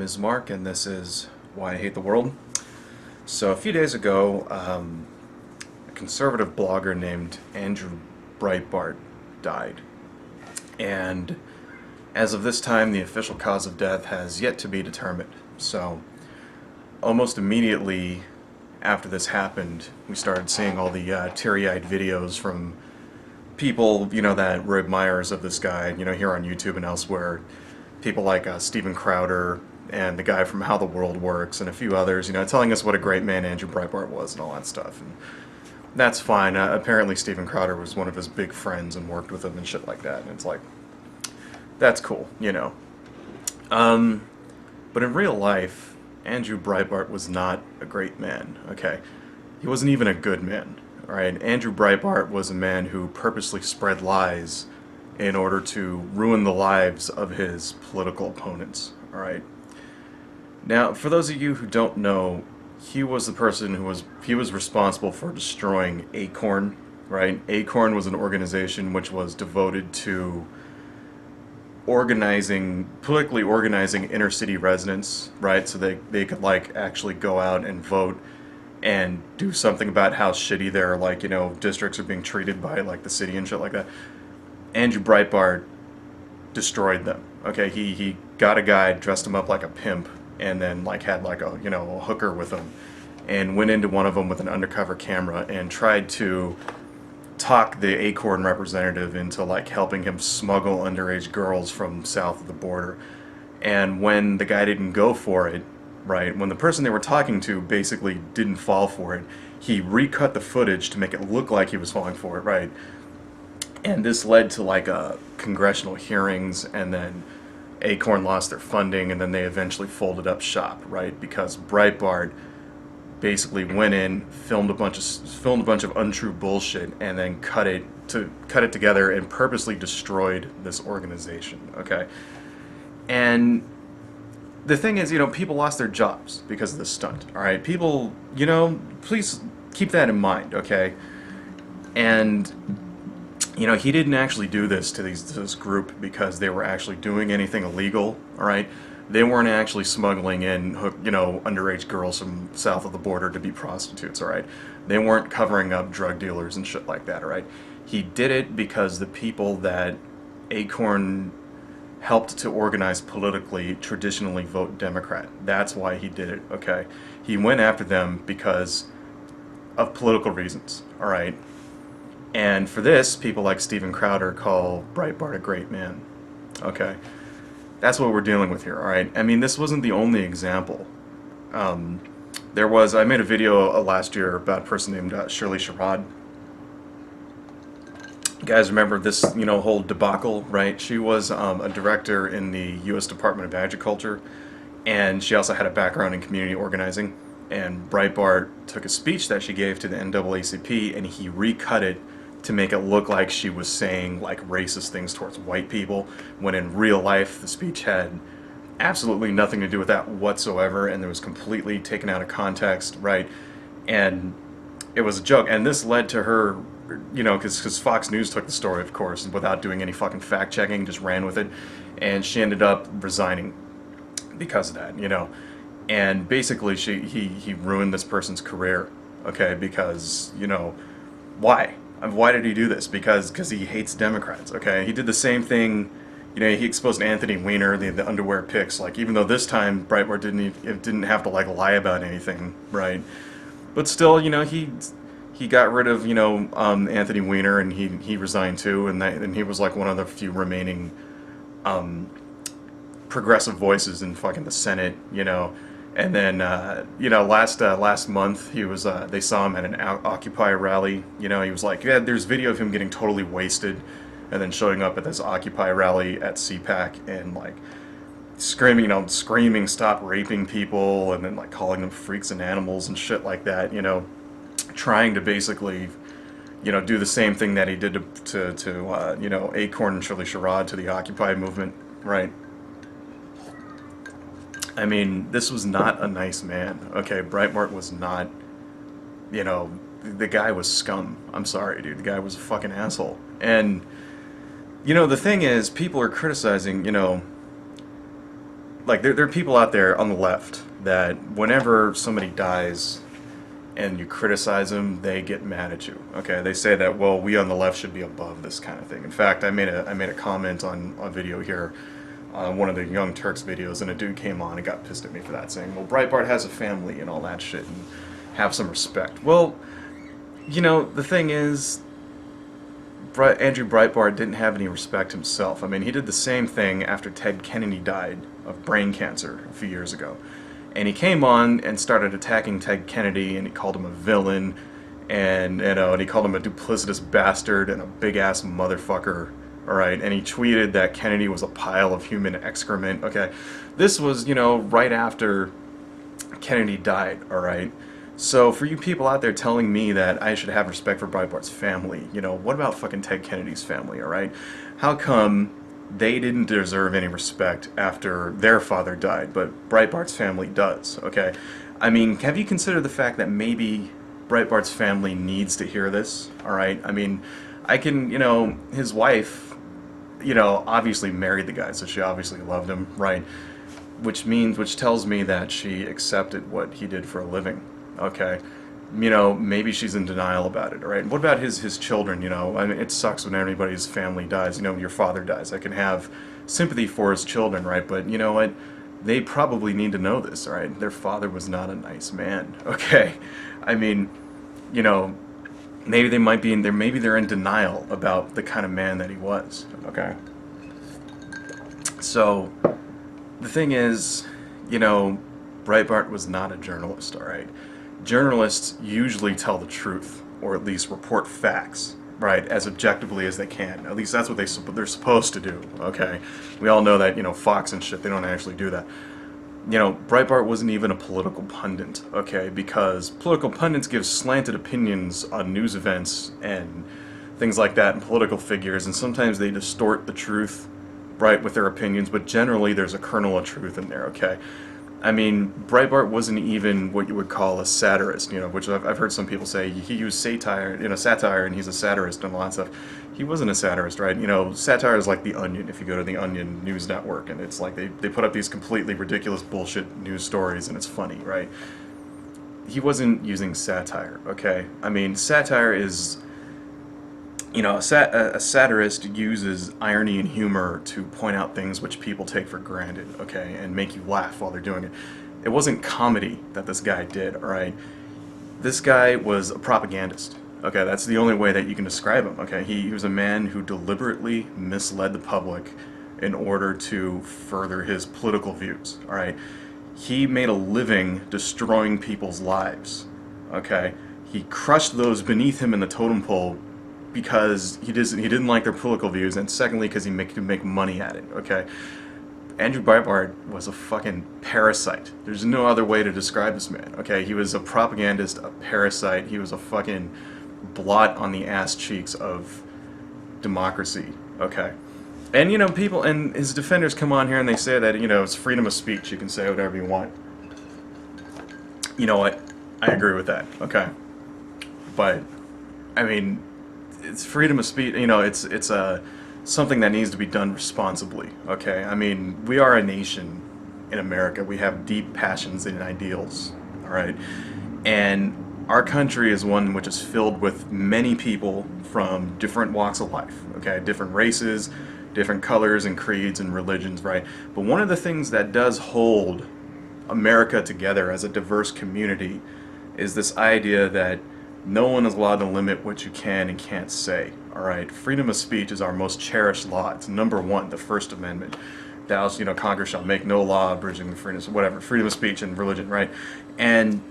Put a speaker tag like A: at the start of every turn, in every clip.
A: is Mark, and this is Why I Hate the World. So a few days ago, a conservative blogger named Andrew Breitbart died. And as of this time, the official cause of death has yet to be determined. So almost immediately after this happened, we started seeing all the teary-eyed videos from people, that were admirers of this guy, here on YouTube and elsewhere. People like Steven Crowder and the guy from How the World Works and a few others, telling us what a great man Andrew Breitbart was and all that stuff. And that's fine. Apparently Steven Crowder was one of his big friends and worked with him and shit like that. And it's like, that's cool, But in real life, Andrew Breitbart was not a great man, okay? He wasn't even a good man, alright? Andrew Breitbart was a man who purposely spread lies in order to ruin the lives of his political opponents, alright? Now, for those of you who don't know, he was the person who was responsible for destroying Acorn, right? Acorn was an organization which was devoted to politically organizing inner city residents, right? So they could actually go out and vote and do something about how shitty their districts are being treated by the city and shit like that. Andrew Breitbart destroyed them. Okay, he got a guy, dressed him up like a pimp, and then had a hooker with him, and went into one of them with an undercover camera and tried to talk the Acorn representative into helping him smuggle underage girls from south of the border. And when the guy didn't go for it, right, when the person they were talking to basically didn't fall for it, he recut the footage to make it look like he was falling for it, right? And this led to congressional hearings, and then Acorn lost their funding, and then they eventually folded up shop, right? Because Breitbart basically went in, filmed a bunch of untrue bullshit, and then cut it together and purposely destroyed this organization, okay? And the thing is, people lost their jobs because of this stunt, all right? People, please keep that in mind, okay? And he didn't actually do this to this group because they were actually doing anything illegal, all right? They weren't actually smuggling in, underage girls from south of the border to be prostitutes, all right? They weren't covering up drug dealers and shit like that, all right? He did it because the people that Acorn helped to organize politically traditionally vote Democrat. That's why he did it, okay? He went after them because of political reasons, all right? And for this, people like Steven Crowder call Breitbart a great man. Okay? That's what we're dealing with here, alright? I mean, this wasn't the only example. I made a video last year about a person named Shirley Sherrod. You guys remember this, whole debacle, right? She was a director in the U.S. Department of Agriculture, and she also had a background in community organizing. And Breitbart took a speech that she gave to the NAACP, and he recut it to make it look like she was saying racist things towards white people, when in real life the speech had absolutely nothing to do with that whatsoever, and it was completely taken out of context, right? And it was a joke, and this led to her, because Fox News took the story, of course, without doing any fucking fact-checking, just ran with it, and she ended up resigning because of that, and basically he ruined this person's career, okay, because, why? Why did he do this? Because he hates Democrats, okay? He did the same thing, he exposed Anthony Weiner, the underwear pics, even though this time Breitbart didn't have to lie about anything, right? But still, he got rid of, Anthony Weiner, and he resigned too, and he was one of the few remaining progressive voices in fucking the Senate, And then, last month they saw him at an Occupy rally. He was there's video of him getting totally wasted, and then showing up at this Occupy rally at CPAC and screaming, "Stop raping people," and then calling them freaks and animals and shit like that. Trying to basically, do the same thing that he did to Acorn and Shirley Sherrod, to the Occupy movement, right? I mean, this was not a nice man, okay? Breitbart was not, the guy was scum. I'm sorry, dude. The guy was a fucking asshole. And, the thing is, people are criticizing, like there are people out there on the left that whenever somebody dies and you criticize them, they get mad at you. Okay, they say that, well, we on the left should be above this kind of thing. In fact, I made a comment on video here, one of the Young Turks videos, and a dude came on and got pissed at me for that, saying, well, Breitbart has a family and all that shit, and have some respect. Well, you know, the thing is, Andrew Breitbart didn't have any respect himself. I mean, he did the same thing after Ted Kennedy died of brain cancer a few years ago. And he came on and started attacking Ted Kennedy, and he called him a villain, and and he called him a duplicitous bastard and a big-ass motherfucker, alright? And he tweeted that Kennedy was a pile of human excrement, okay? This was, you know, right after Kennedy died, alright? So for you people out there telling me that I should have respect for Breitbart's family, you know, what about fucking Ted Kennedy's family, alright? How come they didn't deserve any respect after their father died, but Breitbart's family does, okay? I mean, have you considered the fact that maybe Breitbart's family needs to hear this, alright? I mean, I can, you know, his wife, you know, obviously married the guy, so she obviously loved him, right? Which tells me that she accepted what he did for a living. Okay, you know, maybe she's in denial about it, all right? What about his children, you know? I mean, it sucks when anybody's family dies, you know, when your father dies. I can have sympathy for his children, right? But you know what? They probably need to know this, all right? Their father was not a nice man, okay? I mean, you know, maybe they might be in there, maybe they're in denial about the kind of man that he was, okay? So, the thing is, you know, Breitbart was not a journalist, all right? Journalists usually tell the truth, or at least report facts, right, as objectively as they can. At least that's what they're supposed to do, okay? We all know that, you know, Fox and shit, they don't actually do that. You know, Breitbart wasn't even a political pundit, okay, because political pundits give slanted opinions on news events and things like that, and political figures, and sometimes they distort the truth, right, with their opinions, but generally there's a kernel of truth in there, okay? I mean, Breitbart wasn't even what you would call a satirist, you know, which I've heard some people say he used satire, you know, satire, and he's a satirist and a lot of stuff. He wasn't a satirist, right? You know, satire is like The Onion, if you go to the Onion news network, and it's like they put up these completely ridiculous bullshit news stories, and it's funny, right? He wasn't using satire, okay? I mean, satire is, you know, a satirist uses irony and humor to point out things which people take for granted, okay, and make you laugh while they're doing it. It wasn't comedy that this guy did, alright? This guy was a propagandist, okay? That's the only way that you can describe him, okay? He was a man who deliberately misled the public in order to further his political views, alright? He made a living destroying people's lives, okay? He crushed those beneath him in the totem pole because he didn't like their political views, and secondly because he could make money at it, okay? Andrew Breitbart was a fucking parasite. There's no other way to describe this man, okay? He was a propagandist, a parasite. He was a fucking blot on the ass cheeks of democracy, okay? And, you know, people, and his defenders come on here and they say that, you know, it's freedom of speech. You can say whatever you want. You know what? I agree with that, okay? But, I mean, it's freedom of speech, you know, it's something that needs to be done responsibly, okay? I mean, we are a nation in America. We have deep passions and ideals, all right? And our country is one which is filled with many people from different walks of life, okay? Different races, different colors and creeds and religions, right? But one of the things that does hold America together as a diverse community is this idea that no one is allowed to limit what you can and can't say, alright? Freedom of speech is our most cherished law. It's number one, the First Amendment. Thou, you know, Congress shall make no law abridging the freedom, whatever, freedom of speech and religion, right? And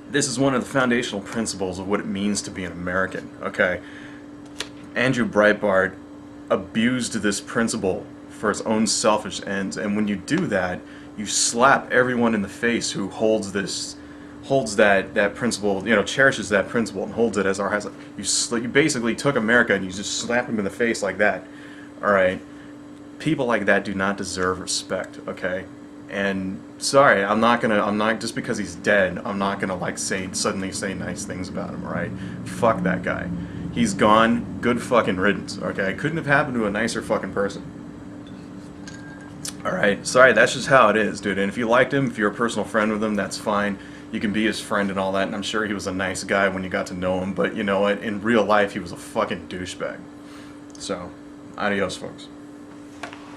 A: this is one of the foundational principles of what it means to be an American, okay? Andrew Breitbart abused this principle for his own selfish ends, and when you do that, you slap everyone in the face who holds that principle, you know, cherishes that principle and holds it as our highest. You basically took America and you just slap him in the face like that. All right, people like that do not deserve respect. Okay, and sorry, I'm not just because he's dead, I'm not gonna like suddenly say nice things about him. All right, fuck that guy. He's gone. Good fucking riddance. Okay, couldn't have happened to a nicer fucking person. All right, sorry, that's just how it is, dude. And if you liked him, if you're a personal friend with him, that's fine. You can be his friend and all that. And I'm sure he was a nice guy when you got to know him. But you know what? In real life, he was a fucking douchebag. So, adios, folks.